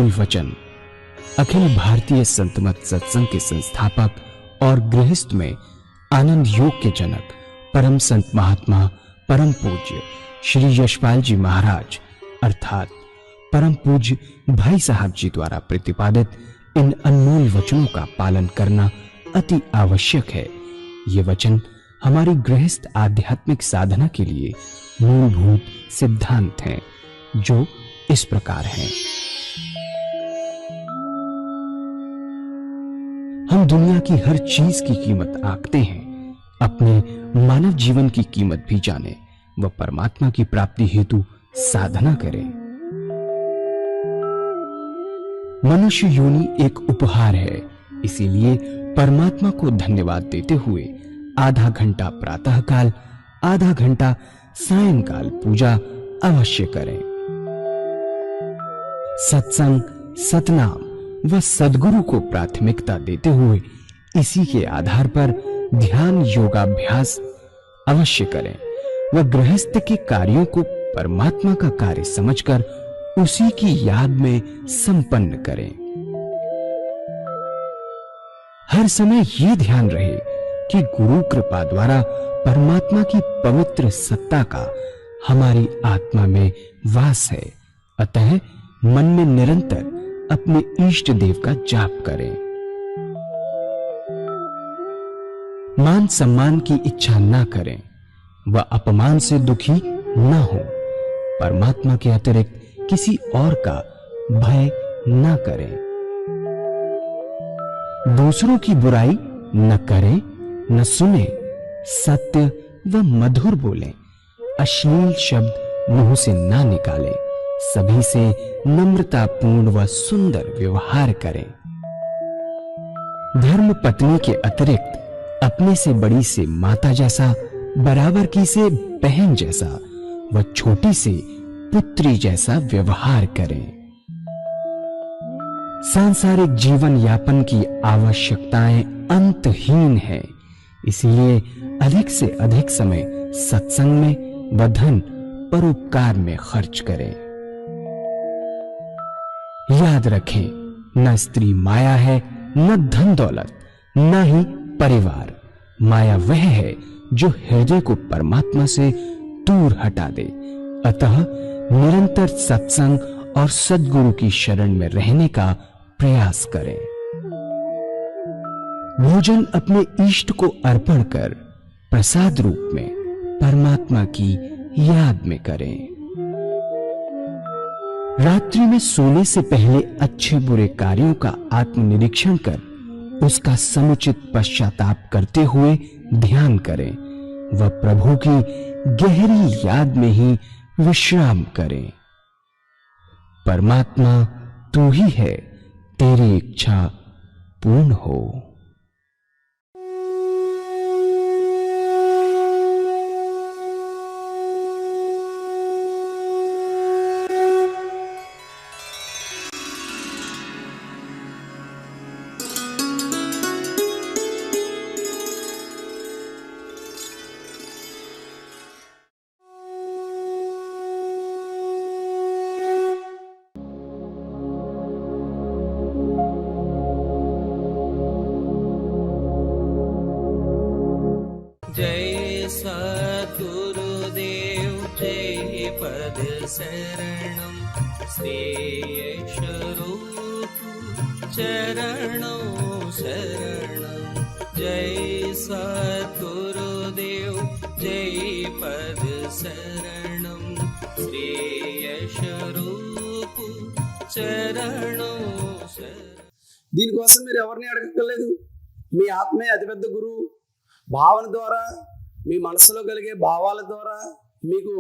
अनमोल वचन अखिल भारतीय संत मत सत्संग के संस्थापक और गृहस्थ में आनंद योग के जनक परम संत महात्मा परम पूज्य श्री यशपाल जी महाराज अर्थात परम पूज्य भाई साहब जी द्वारा प्रतिपादित इन अनमोल वचनों का पालन करना अति आवश्यक है। ये वचन हमारी गृहस्थ आध्यात्मिक साधना के लिए मूलभूत सिद्धांत हैं, जो इस प्रकार हैं। हम दुनिया की हर चीज की कीमत आंकते हैं, अपने मानव जीवन की कीमत भी जाने व परमात्मा की प्राप्ति हेतु साधना करें। मनुष्य योनि एक उपहार है, इसीलिए परमात्मा को धन्यवाद देते हुए आधा घंटा प्रातःकाल, आधा घंटा सायंकाल पूजा अवश्य करें। सत्संग, सतनाम व सद्गुरु को प्राथमिकता देते हुए इसी के आधार पर ध्यान योगाभ्यास अवश्य करें व गृहस्थ के कार्यों को परमात्मा का कार्य समझकर उसी की याद में संपन्न करें। हर समय ये ध्यान रहे कि गुरु कृपा द्वारा परमात्मा की पवित्र सत्ता का हमारी आत्मा में वास है, अतः मन में निरंतर अपने इष्ट देव का जाप करें। मान सम्मान की इच्छा न करें व अपमान से दुखी न हो। परमात्मा के अतिरिक्त किसी और का भय न करें। दूसरों की बुराई न करें, न सुने, सत्य व मधुर बोलें, अश्लील शब्द मुंह से ना निकालें, सभी से नम्रतापूर्ण व सुंदर व्यवहार करें। धर्म पत्नी के अतिरिक्त अपने से बड़ी से माता जैसा, बराबर की से बहन जैसा व छोटी से पुत्री जैसा व्यवहार करें। सांसारिक जीवन यापन की आवश्यकताएं अंतहीन है, इसलिए अधिक से अधिक समय सत्संग में व धन परोपकार में खर्च करें। याद रखें, न स्त्री माया है, न धन दौलत, न ही परिवार। माया वह है जो हृदय को परमात्मा से दूर हटा दे। अतः निरंतर सत्संग और सद्गुरु की शरण में रहने का प्रयास करें। भोजन अपने इष्ट को अर्पण कर प्रसाद रूप में परमात्मा की याद में करें। रात्रि में सोने से पहले अच्छे बुरे कार्यों का आत्मनिरीक्षण कर उसका समुचित पश्चाताप करते हुए ध्यान करें व प्रभु की गहरी याद में ही विश्राम करें। परमात्मा तू ही है, तेरी इच्छा पूर्ण हो। जय सद्गुरुदेव जय पद शरणं श्री यशरूप चरणों शरणं। जय सद्गुरुदेव जय पद शरणं श्री यशरूप चरणों शरणं। దీనికోసం మీరు ఎవరిని అడగక్కర్లేదు, మీ ఆత్మే అతిపెద్ద గురువు. భావన ద్వారా, మీ మనసులో కలిగే భావాల ద్వారా మీకు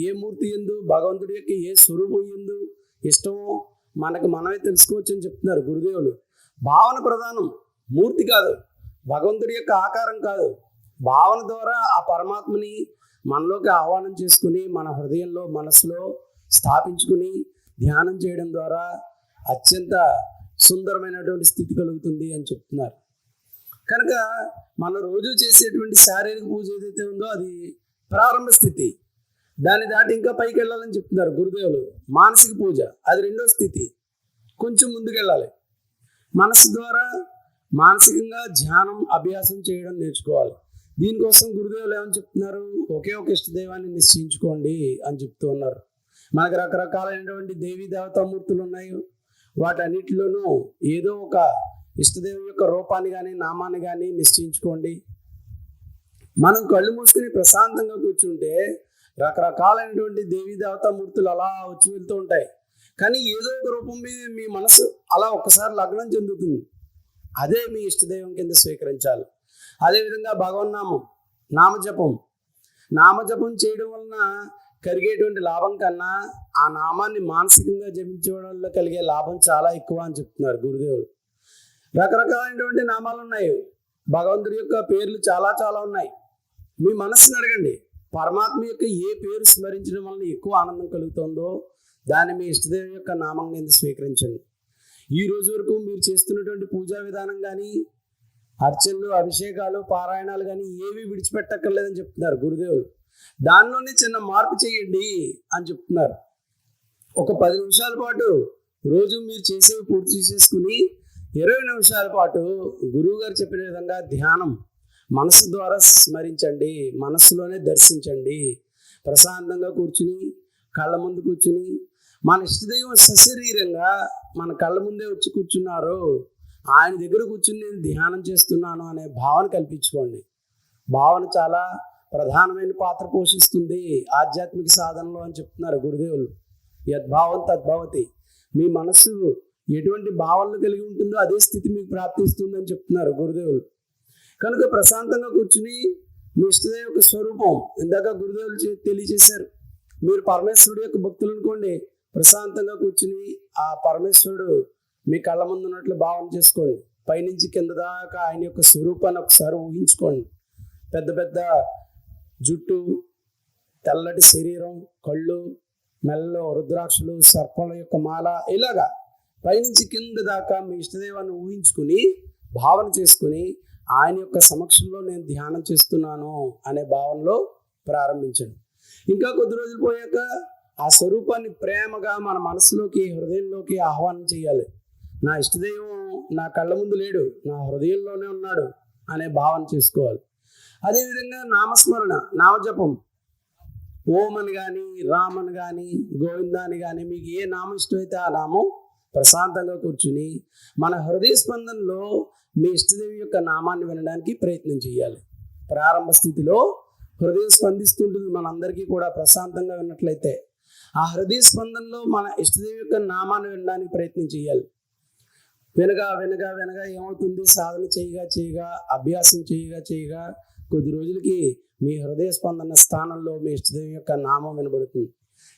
ఏ మూర్తి యందు, భగవంతుడి యొక్క ఏ స్వరూపం యందు ఇష్టమో మనకు మనమే తెలుసుకోవచ్చు అని చెప్తున్నారు గురుదేవులు. భావన ప్రధానం, మూర్తి కాదు, భగవంతుడి యొక్క ఆకారం కాదు. భావన ద్వారా ఆ పరమాత్మని మనలోకి ఆహ్వానం చేసుకుని మన హృదయంలో, మనసులో స్థాపించుకుని ధ్యానం చేయడం ద్వారా అత్యంత సుందరమైనటువంటి స్థితి కలుగుతుంది అని చెప్తున్నారు. కనుక మనం రోజు చేసేటువంటి శారీరక పూజ ఏదైతే ఉందో అది ప్రారంభ స్థితి. దాన్ని దాటి ఇంకా పైకి వెళ్ళాలని చెప్తున్నారు గురుదేవులు. మానసిక పూజ అది రెండో స్థితి. కొంచెం ముందుకెళ్ళాలి. మనసు ద్వారా మానసికంగా ధ్యానం అభ్యాసం చేయడం నేర్చుకోవాలి. దీనికోసం గురుదేవులు ఏమని చెప్తున్నారు? ఒకే ఒక ఇష్టదైవాన్ని నిశ్చయించుకోండి అని చెప్తూ ఉన్నారు. మనకు రకరకాలైనటువంటి దేవీ దేవతామూర్తులు ఉన్నాయి. వాటన్నిటిలోనూ ఏదో ఒక ఇష్టదేవుని యొక్క రూపాన్ని కానీ నామాన్ని కానీ నిశ్చయించుకోండి. మనం కళ్ళు మూసుకుని ప్రశాంతంగా కూర్చుంటే రకరకాలైనటువంటి దేవీ దేవతామూర్తులు అలా వచ్చి వెళ్తూ ఉంటాయి. కానీ ఏదో ఒక రూపం మీద మీ మనసు అలా ఒక్కసారి లగ్నం చెందుతుంది. అదే మీ ఇష్టదైవం కింద స్వీకరించాలి. అదేవిధంగా భగవన్నామం, నామజపం చేయడం వలన కలిగేటువంటి లాభం కన్నా ఆ నామాన్ని మానసికంగా జపించడం వల్ల కలిగే లాభం చాలా ఎక్కువ అని చెప్తున్నారు గురుదేవుడు. రకరకాలైనటువంటి నామాలు ఉన్నాయి. భగవంతుడి యొక్క పేర్లు చాలా చాలా ఉన్నాయి. మీ మనస్సును అడగండి, పరమాత్మ యొక్క ఏ పేరు స్మరించడం వలన ఎక్కువ ఆనందం కలుగుతుందో దాన్ని మీ ఇష్టదేవి యొక్క నామం కింద స్వీకరించండి. ఈ రోజు వరకు మీరు చేస్తున్నటువంటి పూజా విధానం కానీ, అర్చనలు, అభిషేకాలు, పారాయణాలు కానీ ఏవి విడిచిపెట్టక్కర్లేదని చెప్తున్నారు గురుదేవులు. దానిలోనే చిన్న మార్పు చేయండి అని చెప్తున్నారు. ఒక 10 నిమిషాల పాటు రోజు మీరు చేసేవి పూర్తి చేసేసుకుని 20 నిమిషాల పాటు గురువు గారు చెప్పిన విధంగా ధ్యానం మనసు ద్వారా స్మరించండి, మనస్సులోనే దర్శించండి. ప్రశాంతంగా కూర్చుని కళ్ళ ముందు కూర్చుని మన ఇష్టదైవం సశరీరంగా మన కళ్ళ ముందే వచ్చి కూర్చున్నారు, ఆయన దగ్గర కూర్చుని నేను ధ్యానం చేస్తున్నాను అనే భావన కల్పించుకోండి. భావన చాలా ప్రధానమైన పాత్ర పోషిస్తుంది ఆధ్యాత్మిక సాధనలో అని చెప్తున్నారు గురుదేవులు. యద్భావం తద్భవతి. మీ మనస్సు ఎటువంటి భావనలు కలిగి ఉంటుందో అదే స్థితి మీకు ప్రాప్తిస్తుంది అని చెప్తున్నారు గురుదేవులు. కనుక ప్రశాంతంగా కూర్చుని మీ ఇష్టదేవ యొక్క స్వరూపం ఇందాక గురుదేవులు తెలియజేశారు. మీరు పరమేశ్వరుడు యొక్క భక్తులు అనుకోండి, ప్రశాంతంగా కూర్చుని ఆ పరమేశ్వరుడు మీ కళ్ళ ముందు ఉన్నట్లు భావన చేసుకోండి. పైనుంచి కింద దాకా ఆయన యొక్క స్వరూపాన్ని ఒకసారి ఊహించుకోండి. పెద్ద పెద్ద జుట్టు, తెల్లటి శరీరం, కళ్ళు, మెల్లో రుద్రాక్షలు, సర్పల యొక్క మాల, ఇలాగా పైనుంచి కింద దాకా మీ ఇష్టదేవాన్ని ఊహించుకుని భావన చేసుకుని ఆయన యొక్క సమక్షంలో నేను ధ్యానం చేస్తున్నాను అనే భావనలో ప్రారంభించండి. ఇంకా కొద్ది రోజులు పోయాక ఆ స్వరూపాన్ని ప్రేమగా మన మనసులోకి, హృదయంలోకి ఆహ్వానం చేయాలి. నా ఇష్టదైవం నా కళ్ళ ముందు లేడు, నా హృదయంలోనే ఉన్నాడు అనే భావన చేసుకోవాలి. అదేవిధంగా నామస్మరణ, నామజపం, ఓం అని కానీ, రామ్ అని కానీ, గోవింద అని కానీ, మీకు ఏ నామం ఇష్టమైతే ఆ నామం ప్రశాంతంగా కూర్చుని మన హృదయ స్పందనలో మీ ఇష్టదేవి యొక్క నామాన్ని వినడానికి ప్రయత్నం చేయాలి. ప్రారంభ స్థితిలో హృదయం స్పందిస్తుంటుంది మనందరికీ కూడా. ప్రశాంతంగా విన్నట్లయితే ఆ హృదయ స్పందనలో మన ఇష్టదేవి యొక్క నామాన్ని వినడానికి ప్రయత్నం చేయాలి. వినగా వినగా వినగా ఏమవుతుంది? సాధన చేయగా అభ్యాసం చేయగా కొద్ది రోజులకి మీ హృదయ స్పందన స్థానంలో మీ ఇష్టదేవి యొక్క నామం వినబడుతుంది.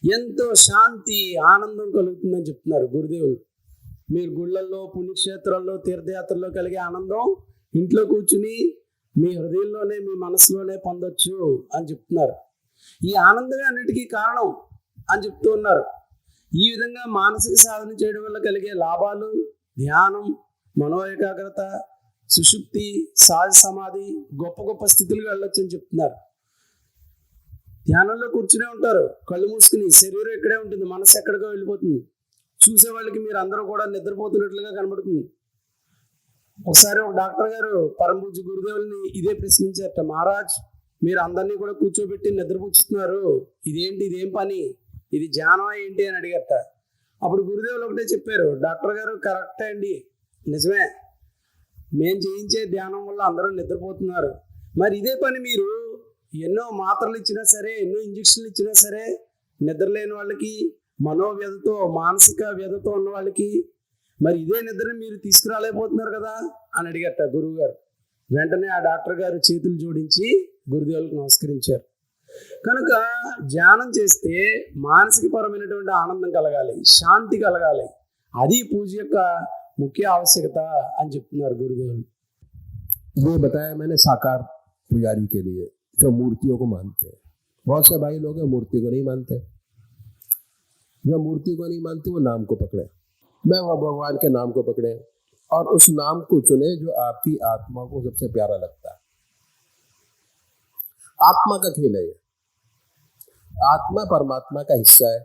ఎంతో శాంతి, ఆనందం కలుగుతుందని చెప్తున్నారు గురుదేవులు. మీరు గుళ్ళల్లో, పుణ్యక్షేత్రాల్లో, తీర్థయాత్రల్లో కలిగే ఆనందం ఇంట్లో కూర్చుని మీ హృదయంలోనే, మీ మనసులోనే పొందొచ్చు అని చెప్తున్నారు. ఈ ఆనందమే అన్నిటికీ కారణం అని చెప్తూ ఉన్నారు. ఈ విధంగా మానసిక సాధన చేయడం వల్ల కలిగే లాభాలు ధ్యానం, మనో ఏకాగ్రత, సుషుప్తి, సహజ సమాధి, గొప్ప గొప్ప స్థితులకు వెళ్ళొచ్చు అని చెప్తున్నారు. ధ్యానంలో కూర్చునే ఉంటారు, కళ్ళు మూసుకుని, శరీరం ఇక్కడే ఉంటుంది, మనసు ఎక్కడికో వెళ్ళిపోతుంది. చూసే వాళ్ళకి మీరు అందరూ కూడా నిద్రపోతున్నట్లుగా కనబడుతుంది. ఒకసారి ఒక డాక్టర్ గారు పరమపూజ్య గురుదేవుల్ని ఇదే ప్రశ్నించారట. మహారాజ్, మీరు అందరినీ కూడా కూర్చోబెట్టి నిద్రపుచ్చుతున్నారు, ఇదేం పని, ఇది ధ్యానం ఏంటి అని అడిగట. అప్పుడు గురుదేవులు ఒకటే చెప్పారు, డాక్టర్ గారు కరెక్టే అండి, నిజమే, మేము చేయించే ధ్యానం వల్ల అందరూ నిద్రపోతున్నారు. మరి ఇదే పని మీరు ఎన్నో మాత్రలు ఇచ్చినా సరే, ఎన్నో ఇంజక్షన్లు ఇచ్చినా సరే, నిద్రలేని వాళ్ళకి, మనోవ్యధతో, మానసిక వ్యధతో ఉన్న వాళ్ళకి మరి ఇదే నిద్రని మీరు తీసుకురాలేకపోతున్నారు కదా అని అడిగట గురువు గారు. వెంటనే ఆ డాక్టర్ గారు చేతులు జోడించి గురుదేవులకు నమస్కరించారు. కనుక ధ్యానం చేస్తే మానసిక పరమైనటువంటి ఆనందం కలగాలి, శాంతి కలగాలి. అది పూజ యొక్క ముఖ్య ఆవశ్యకత అని చెప్తున్నారు గురుదేవులు. ये बताया मैंने साकार पुजारी के लिए जो मूर्तियों को मानते हैं. बहुत से भाई लोग हैं मूर्ति को नहीं मानते. जो मूर्ति को नहीं मानते वो नाम को पकड़े. मैं वो भगवान के नाम को पकड़े और उस नाम को चुने जो आपकी आत्मा को सबसे प्यारा लगता है. आत्मा का खेल है ये. आत्मा परमात्मा का हिस्सा है,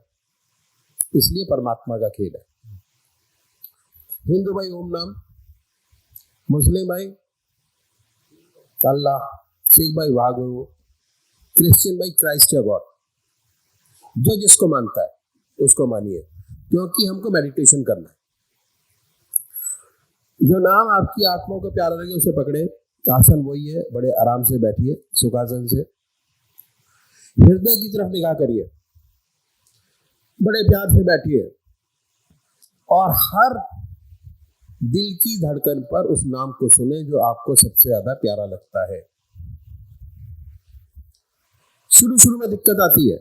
इसलिए परमात्मा का खेल है. हिंदू भाई ओम नाम, मुस्लिम भाई अल्लाह, सिख भाई वाहगुरु, क्रिश्चियन भाई क्राइस्ट या गॉड। जो जिसको मानता है उसको मानिए, क्योंकि हमको मेडिटेशन करना है। जो नाम आपकी आत्मा को प्यारा लगे उसे पकड़े। आसन वही है, बड़े आराम से बैठिए सुखासन से, हृदय की तरफ निगाह करिए, बड़े प्यार से बैठिए और हर दिल की धड़कन पर उस नाम को सुने जो आपको सबसे ज्यादा प्यारा लगता है। शुरू शुरू में दिक्कत आती है,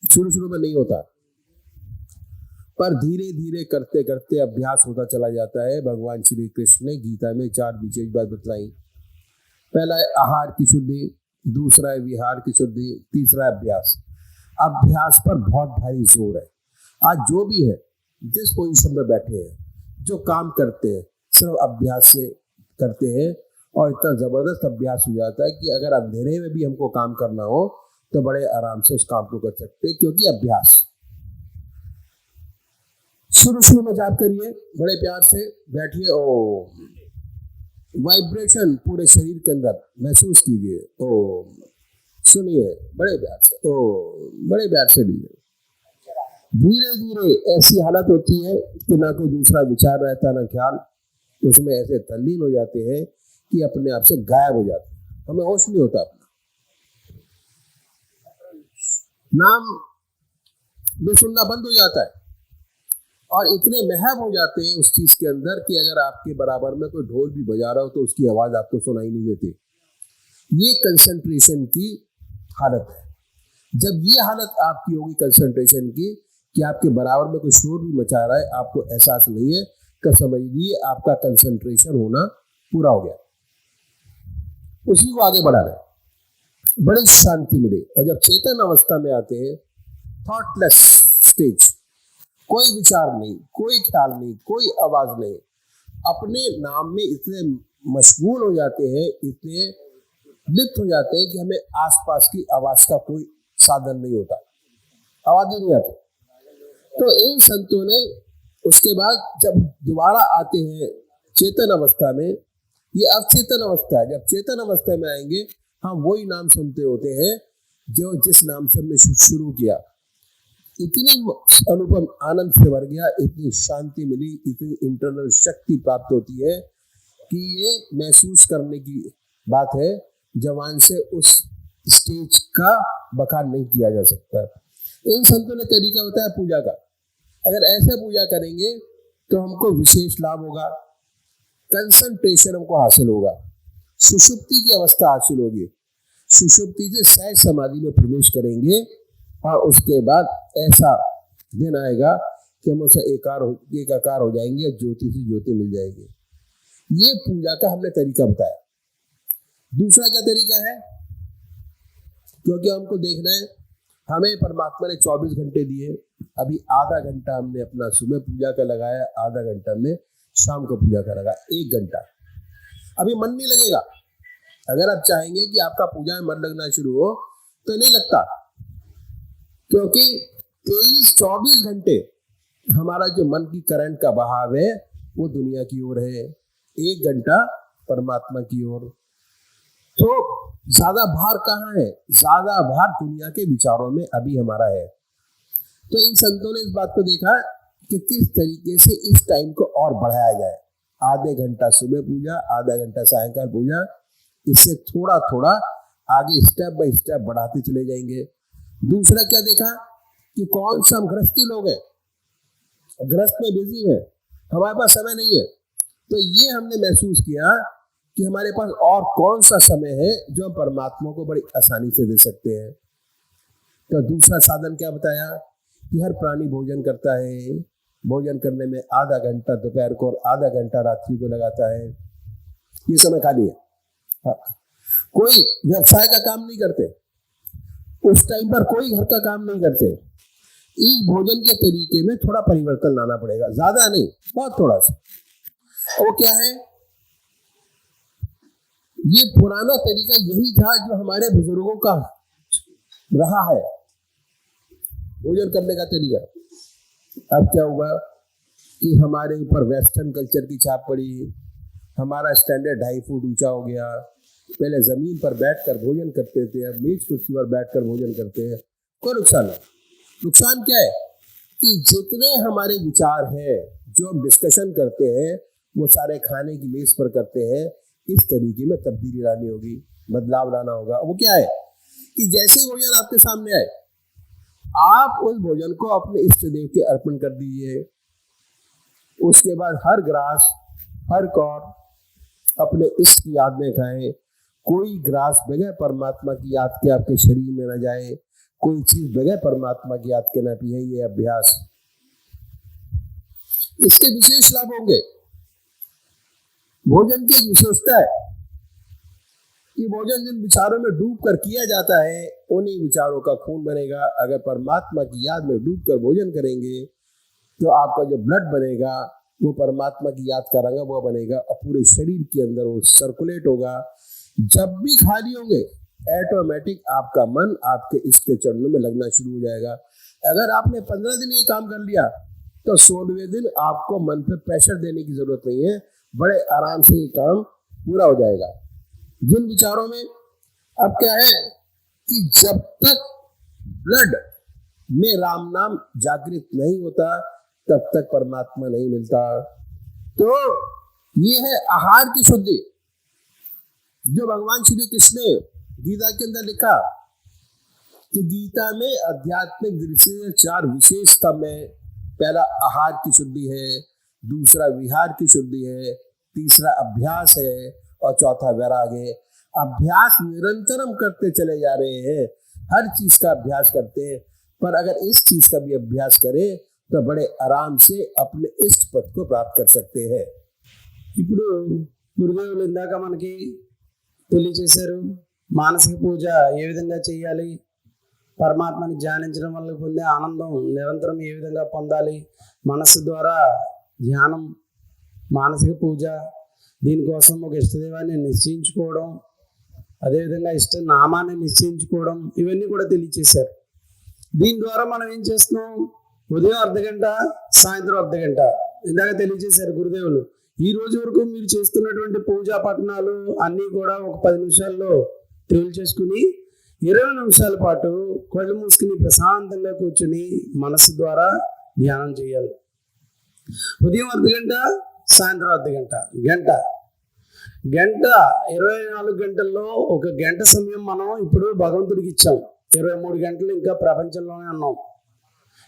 शुरू शुरू में नहीं होता, पर धीरे धीरे करते करते अभ्यास होता चला जाता है। भगवान श्री कृष्ण ने गीता में 4 विशेष बात बतलाई। पहला है आहार की शुद्धि, दूसरा है विहार की शुद्धि, तीसरा है अभ्यास। अभ्यास पर बहुत भारी जोर है। आज जो भी है, जिस पोजीशन में बैठे हैं, जो काम करते हैं, सिर्फ अभ्यास से करते हैं और इतना जबरदस्त अभ्यास हो जाता है कि अगर अंधेरे में भी हमको काम करना हो तो बड़े आराम से उस काम को कर सकते हैं, क्योंकि अभ्यास। शुरू शुरू में जाप करिए, बड़े प्यार से बैठिए, ओम, वाइब्रेशन पूरे शरीर के अंदर महसूस कीजिए, ओम, सुनिए बड़े प्यार से, ओम, बड़े प्यार से लीजिए। धीरे धीरे ऐसी हालत होती है कि ना कोई दूसरा विचार रहता ना ख्याल, उसमें ऐसे तल्लीन हो जाते हैं कि अपने आप से गायब हो जाते हैं, हमें होश नहीं होता अपना। नाम भी सुनना बंद हो जाता है और इतने महब हो जाते हैं उस चीज के अंदर कि अगर आपके बराबर में कोई ढोल भी बजा रहा हो तो उसकी आवाज आपको सुनाई नहीं देती। ये कंसंट्रेशन की हालत है। जब ये हालत आपकी होगी कंसंट्रेशन की कि आपके बराबर में कोई शोर भी मचा रहा है, आपको एहसास नहीं है, तो समझिए आपका कंसंट्रेशन होना पूरा हो गया। उसी को आगे बढ़ा रहे, बड़ी शांति मिले। और जब चेतन अवस्था में आते हैं, थॉटलेस स्टेज, कोई विचार नहीं, कोई ख्याल नहीं, कोई आवाज नहीं, अपने नाम में इतने मशगूल हो जाते हैं, इतने लिप्त हो जाते हैं कि हमें आसपास की आवाज का कोई साधन नहीं होता, आवाज ही नहीं आती। तो इन संतों ने उसके बाद जब दोबारा आते हैं चेतन अवस्था में, ये अवचेतन अवस्था है, जब चेतन अवस्था में आएंगे हम वही नाम सुनते होते हैं जो जिस नाम से हमने शुरू किया। इतनी अनुपम आनंद से भर गया, इतनी शांति मिली, इतनी इंटरनल शक्ति प्राप्त होती है कि ये महसूस करने की बात है। जवान से उस स्टेज का बखान नहीं किया जा सकता। इन संतों ने तरीका बताया पूजा का। अगर ऐसे पूजा करेंगे तो हमको विशेष लाभ होगा, कंसंट्रेशन हमको हासिल होगा, सुषुप्ति की अवस्था हासिल होगी। सुषुप्ति से सहज समाधि में प्रवेश करेंगे और उसके बाद ऐसा दिन आएगा कि हम उसे एकाकार हो जाएंगे, ज्योति से ज्योति मिल जाएगी। ये पूजा का हमने तरीका बताया। दूसरा क्या तरीका है, क्योंकि हमको देखना है, हमें परमात्मा ने 24 घंटे दिए, अभी आधा घंटा हमने अपना सुबह पूजा का लगाया, आधा घंटा हमने शाम को पूजा का लगाया, 1 घंटा। अभी मन नहीं लगेगा। अगर आप चाहेंगे कि आपका पूजा में मन लगना शुरू हो तो नहीं लगता, क्योंकि 23-24 घंटे हमारा जो मन की करंट का बहाव है वो दुनिया की ओर है, 1 घंटा परमात्मा की ओर। तो ज्यादा भार कहाँ है? ज्यादा भार दुनिया के विचारों में अभी हमारा है। तो इन संतों ने इस बात को देखा कि किस तरीके से इस टाइम को और बढ़ाया जाए। आधे घंटा सुबह पूजा, आधा घंटा सायंकाल पूजा, इससे थोड़ा थोड़ा आगे स्टेप बाय स्टेप बढ़ाते चले जाएंगे। दूसरा क्या देखा कि कौन सा हम गृहस्थी लोग हैं, गृहस्थ में बिजी है, हमारे पास समय नहीं है। तो ये हमने महसूस किया कि हमारे पास और कौन सा समय है जो हम परमात्मा को बड़ी आसानी से दे सकते हैं। तो दूसरा साधन क्या बताया कि हर प्राणी भोजन करता है, भोजन करने में आधा घंटा दोपहर को और आधा घंटा रात्रि को लगाता है, ये समय खाली है। हाँ। कोई व्यवसाय का काम नहीं करते, उस टाइम पर कोई घर का काम नहीं करते। इस भोजन के तरीके में थोड़ा परिवर्तन लाना पड़ेगा, ज्यादा नहीं, बहुत थोड़ा सा। वो क्या है, ये पुराना तरीका यही था जो हमारे बुजुर्गों का रहा है भोजन करने का तरीका। अब क्या हुआ कि हमारे ऊपर वेस्टर्न कल्चर की छाप पड़ी, हमारा स्टैंडर्ड 2.5 फुट ऊंचा हो गया। पहले जमीन पर बैठकर भोजन करते थे, अब मेज कुर्सी पर बैठकर भोजन करते हैं। कोई नुकसान है? नुकसान क्या है कि जितने हमारे विचार हैं जो हम डिस्कशन करते हैं वो सारे खाने की मेज पर करते हैं। इस तरीके में तब्दीली लानी होगी, बदलाव लाना होगा। वो क्या है कि जैसे भोजन आपके सामने आए, आप उस भोजन को अपने इष्ट देव के अर्पण कर दीजिए। उसके बाद हर ग्रास, हर कौर अपने इष्ट की याद में खाएं। कोई ग्रास बगैर परमात्मा की याद के आपके शरीर में न जाए, कोई चीज बगैर परमात्मा की याद के न पिए। ये अभ्यास, इसके विशेष लाभ होंगे। भोजन की विशेषता है कि भोजन जिन विचारों में डूब कर किया जाता है उन्हीं विचारों का खून बनेगा। अगर परमात्मा की याद में डूब कर भोजन करेंगे तो आपका जो ब्लड बनेगा वो परमात्मा की याद का रंगा वो बनेगा और पूरे शरीर के अंदर वो सर्कुलेट होगा। जब भी खाली होंगे ऑटोमेटिक आपका मन आपके इसके चरणों में लगना शुरू हो जाएगा। अगर आपने 15 दिन ये काम कर लिया तो 16वें दिन आपको मन पे प्रेशर देने की जरूरत नहीं है, बड़े आराम से ये काम पूरा हो जाएगा। जिन विचारों में अब क्या है कि जब तक ब्लड में राम नाम जागृत नहीं होता तब तक परमात्मा नहीं मिलता। तो ये है आहार की शुद्धि, जो भगवान श्री कृष्ण ने गीता के अंदर लिखा कि गीता में आध्यात्मिक दृष्टि से 4 विशेष स्तंभ है। पहला आहार की शुद्धि है, दूसरा विहार की शुद्धि है, तीसरा अभ्यास है और चौथा वैराग है। अभ्यास निरंतर हम करते चले जा रहे हैं, हर चीज का अभ्यास करते हैं, पर अगर इस चीज का भी अभ्यास करें तो बड़े आराम से अपने इष्ट पद को प्राप्त कर सकते हैं। ఇప్పుడు గురుదేవులు ఇందాక మనకి తెలియచేశారు మానసిక పూజ ఏ విధంగా చేయాలి, పరమాత్మని ధ్యానించడం వల్ల పొందే ఆనందం నిరంతరం ఏ విధంగా పొందాలి, మనస్సు ద్వారా ధ్యానం, మానసిక పూజ, దీనికోసం ఒక ఇష్టదైవాన్ని నిశ్చయించుకోవడం, అదేవిధంగా ఇష్ట నామాన్ని నిశ్చయించుకోవడం, ఇవన్నీ కూడా తెలియచేశారు. దీని ద్వారా మనం ఏం చేస్తున్నాం, ఉదయం అర్ధగంట, సాయంత్రం అర్ధగంట ఇందాక తెలియజేశారు గురుదేవులు. ఈ రోజు వరకు మీరు చేస్తున్నటువంటి పూజా పఠనాలు అన్నీ కూడా ఒక 10 నిమిషాల్లో తేల్చేసుకుని 20 నిమిషాల పాటు కళ్ళు మూసుకుని ప్రశాంతంగా కూర్చుని మనసు ద్వారా ధ్యానం చేయాలి. ఉదయం అర్ధగంట, సాయంత్రం అర్ధగంట, గంట 24 గంటల్లో ఒక గంట సమయం మనం ఇప్పుడు భగవంతుడికి ఇచ్చాం. 23 గంటలు ఇంకా ప్రపంచంలోనే ఉన్నాం.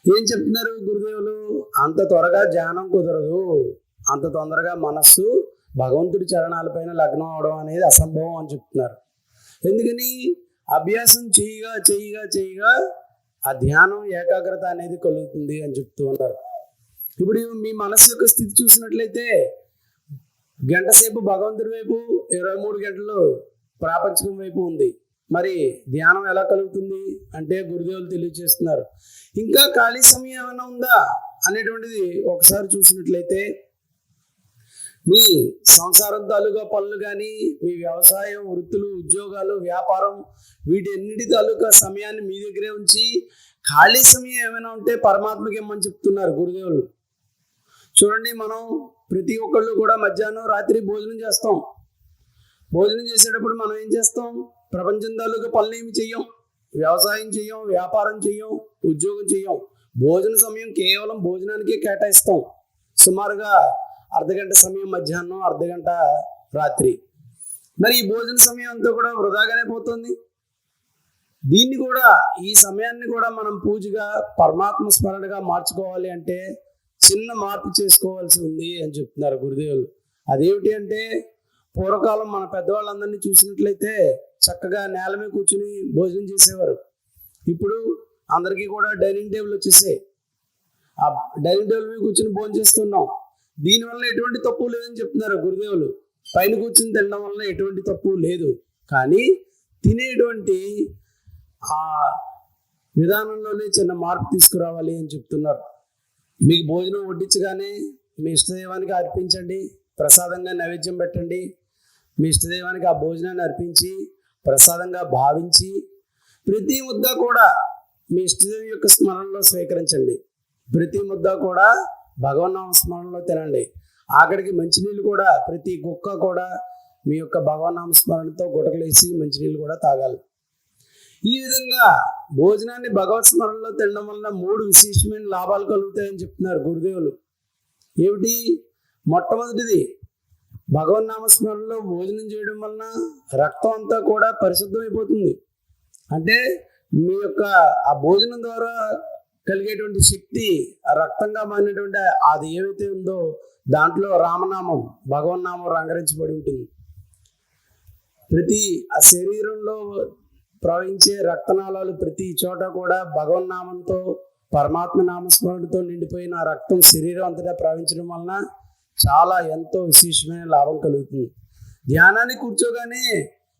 ఏం చెప్తున్నారు గురుదేవులు, అంత త్వరగా ధ్యానం కుదరదు, అంత తొందరగా మనస్సు భగవంతుడి చరణాలపైన లగ్నం అవడం అనేది అసంభవం అని చెప్తున్నారు. ఎందుకని, అభ్యాసం చేయగా చేయగా చేయగా ఆ ధ్యానం ఏకాగ్రత అనేది కలుగుతుంది అని చెప్తూ ఉన్నారు. ఇప్పుడు మీ మనస్సు యొక్క స్థితి చూసినట్లయితే గంట సేపు భగవంతుడి వైపు, 23 గంటలు ప్రాపంచికం వైపు ఉంది. మరి ధ్యానం ఎలా కలుగుతుంది అంటే గురుదేవులు తెలియజేస్తున్నారు. ఇంకా ఖాళీ సమయం ఏమైనా ఉందా అనేటువంటిది ఒకసారి చూసినట్లయితే మీ సంసారం తాలూకా పనులు కానీ, మీ వ్యవసాయం, వృత్తులు, ఉద్యోగాలు, వ్యాపారం, వీటన్నిటి తాలూకా సమయాన్ని మీ దగ్గరే ఉంచి ఖాళీ సమయం ఏమైనా ఉంటే పరమాత్మకి ఇమ్మని చెప్తున్నారు గురుదేవులు. చూడండి, మనం ప్రతి ఒక్కళ్ళు కూడా మధ్యాహ్నం, రాత్రి భోజనం చేస్తాం. భోజనం చేసేటప్పుడు మనం ఏం చేస్తాం, ప్రపంచం తాలూకా పనులు ఏమి చెయ్యం, వ్యవసాయం చెయ్యం, వ్యాపారం చెయ్యం, ఉద్యోగం చెయ్యం. భోజన సమయం కేవలం భోజనానికే కేటాయిస్తాం. సుమారుగా అర్ధగంట సమయం మధ్యాహ్నం, అర్ధగంట రాత్రి. మరి ఈ భోజన సమయం అంతా కూడా వృధాగానే పోతుంది. దీన్ని కూడా, ఈ సమయాన్ని కూడా మనం పూజగా, పరమాత్మ స్మరణగా మార్చుకోవాలి అంటే చిన్న మార్పు చేసుకోవాల్సి ఉంది అని చెప్తున్నారు గురుదేవులు. అదేమిటి అంటే, పూర్వకాలం మన పెద్దవాళ్ళందరినీ చూసినట్లయితే చక్కగా నేల మీద కూర్చుని భోజనం చేసేవారు. ఇప్పుడు అందరికీ కూడా డైనింగ్ టేబుల్ వచ్చేసాయి. ఆ డైనింగ్ టేబుల్ మీద కూర్చుని భోజనం చేస్తున్నాం. దీనివల్ల ఎటువంటి తప్పు లేదని చెప్తున్నారు గురుదేవులు. పైన కూర్చుని తినడం వల్ల ఎటువంటి తప్పు లేదు, కానీ తినేటువంటి ఆ విధానంలోనే చిన్న మార్పు తీసుకురావాలి అని చెప్తున్నారు. మీకు భోజనం వడ్డించగానే మీ ఇష్టదైవానికి అర్పించండి, ప్రసాదంగా నైవేద్యం పెట్టండి. మీ ఇష్టదైవానికి ఆ భోజనాన్ని అర్పించి ప్రసాదంగా భావించి ప్రతి ముద్ద కూడా మీ ఇష్టదైవం యొక్క స్మరణలో స్వీకరించండి. ప్రతి ముద్ద కూడా భగవన్నామ స్మరణలో తినండి. ఆఖరికి మంచినీళ్ళు కూడా ప్రతి కుక్క కూడా మీ యొక్క భగవన్నామ స్మరణతో గుటకలేసి మంచినీళ్ళు కూడా తాగాలి. ఈ విధంగా భోజనాన్ని భగవత్ స్మరణలో తినడం వలన 3 విశేషమైన లాభాలు కలుగుతాయని చెప్తున్నారు గురుదేవులు. ఏమిటి? మొట్టమొదటిది, భగవన్నామ స్మరణలో భోజనం చేయడం వలన రక్తం అంతా కూడా పరిశుద్ధమైపోతుంది. అంటే మీ యొక్క ఆ భోజనం ద్వారా కలిగేటువంటి శక్తి ఆ రక్తంగా మారినటువంటి అది ఏమైతే ఉందో దాంట్లో రామనామం, భగవన్నామం రంగరించబడి ఉంటుంది. ప్రతి ఆ శరీరంలో ప్రవహించే రక్తనాళాలు ప్రతి చోట కూడా భగవన్నామంతో, పరమాత్మ నామస్మరణతో నిండిపోయిన ఆ రక్తం శరీరం అంతటా ప్రవహించడం వలన చాలా ఎంతో విశేషమైన లాభం కలుగుతుంది. ధ్యానాన్ని కూర్చోగానే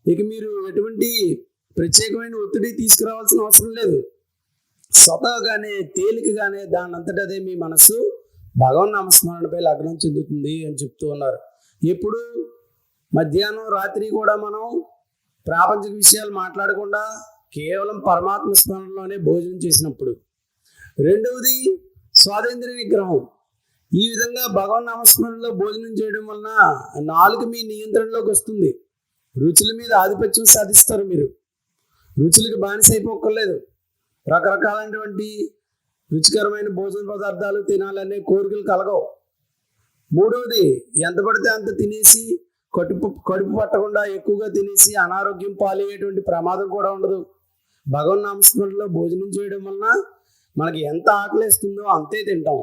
ఇక మీరు ఎటువంటి ప్రత్యేకమైన ఒత్తిడి తీసుకురావాల్సిన అవసరం లేదు. స్వతహాగానే తేలికగానే దాని అంతటా అదే మీ మనసు భగవన్ నామస్మరణపై లగ్నం చెందుతుంది అని చెప్తూ ఉన్నారు. ఎప్పుడు? మధ్యాహ్నం రాత్రి కూడా మనం ప్రాపంచిక విషయాలు మాట్లాడకుండా కేవలం పరమాత్మ స్మరణలోనే భోజనం చేసినప్పుడు. రెండవది, స్వాతంత్ర్య నిగ్రహం. ఈ విధంగా భగవన్ నామస్మరణలో భోజనం చేయడం వలన నాలుక మీ నియంత్రణలోకి వస్తుంది. రుచుల మీద ఆధిపత్యం సాధిస్తారు. మీరు రుచులకు బానిస అయిపోక్కర్లేదు. రకరకాలైనటువంటి రుచికరమైన భోజన పదార్థాలు తినాలనే కోరికలు కలగవు. మూడవది, ఎంత పడితే అంత తినేసి కడుపు పట్టకుండా ఎక్కువగా తినేసి అనారోగ్యం పాలయ్యేటువంటి ప్రమాదం కూడా ఉండదు. భగవన్ నామస్మరణలో భోజనం చేయడం వలన మనకి ఎంత ఆకలిస్తుందో అంతే తింటాం.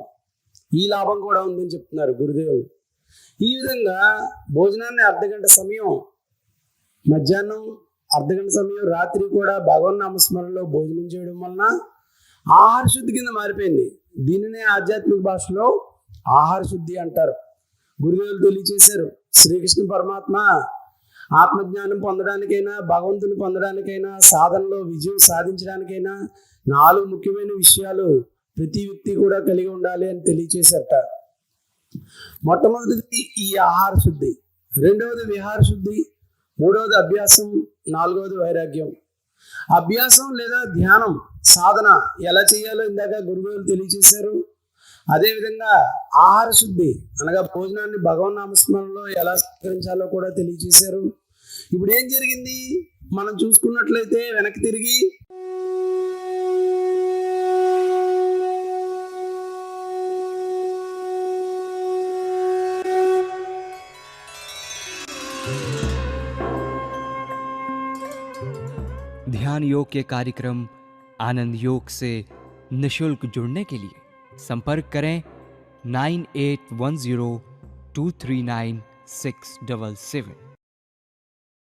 ఈ లాభం కూడా ఉందని చెప్తున్నారు గురుదేవులు. ఈ విధంగా భోజనాన్ని అర్ధగంట సమయం, మధ్యాహ్నం అర్ధగంట సమయం, రాత్రి కూడా భగవన్ నామస్మరణలో భోజనం చేయడం వలన ఆహార శుద్ధి కింద మారిపోయింది. దీనినే ఆధ్యాత్మిక భాషలో ఆహార శుద్ధి అంటారు. గురుదేవులు తెలియచేశారు, శ్రీకృష్ణ పరమాత్మ ఆత్మజ్ఞానం పొందడానికైనా, భగవంతుని పొందడానికైనా, సాధనలో విజయం సాధించడానికైనా 4 ముఖ్యమైన విషయాలు ప్రతి వ్యక్తి కూడా కలిగి ఉండాలి అని తెలియచేశారట. మొట్టమొదటిది ఈ ఆహార శుద్ధి, రెండవది విహార శుద్ధి, మూడవది అభ్యాసం, నాలుగవది వైరాగ్యం. అభ్యాసం లేదా ధ్యానం సాధన ఎలా చేయాలో ఇందాక గురుదేవులు తెలియచేశారు. అదేవిధంగా ఆహార శుద్ధి అనగా భోజనాన్ని భగవన్ నామస్మరణలో ఎలా స్వీకరించాలో కూడా తెలియచేశారు. ఇప్పుడు ఏం జరిగింది మనం చూసుకున్నట్లయితే వెనక్కి తిరిగి ध्यान योग के कार्यक्रम आनंद योग से निशुल्क जुड़ने के लिए संपर्क करें 9810239677।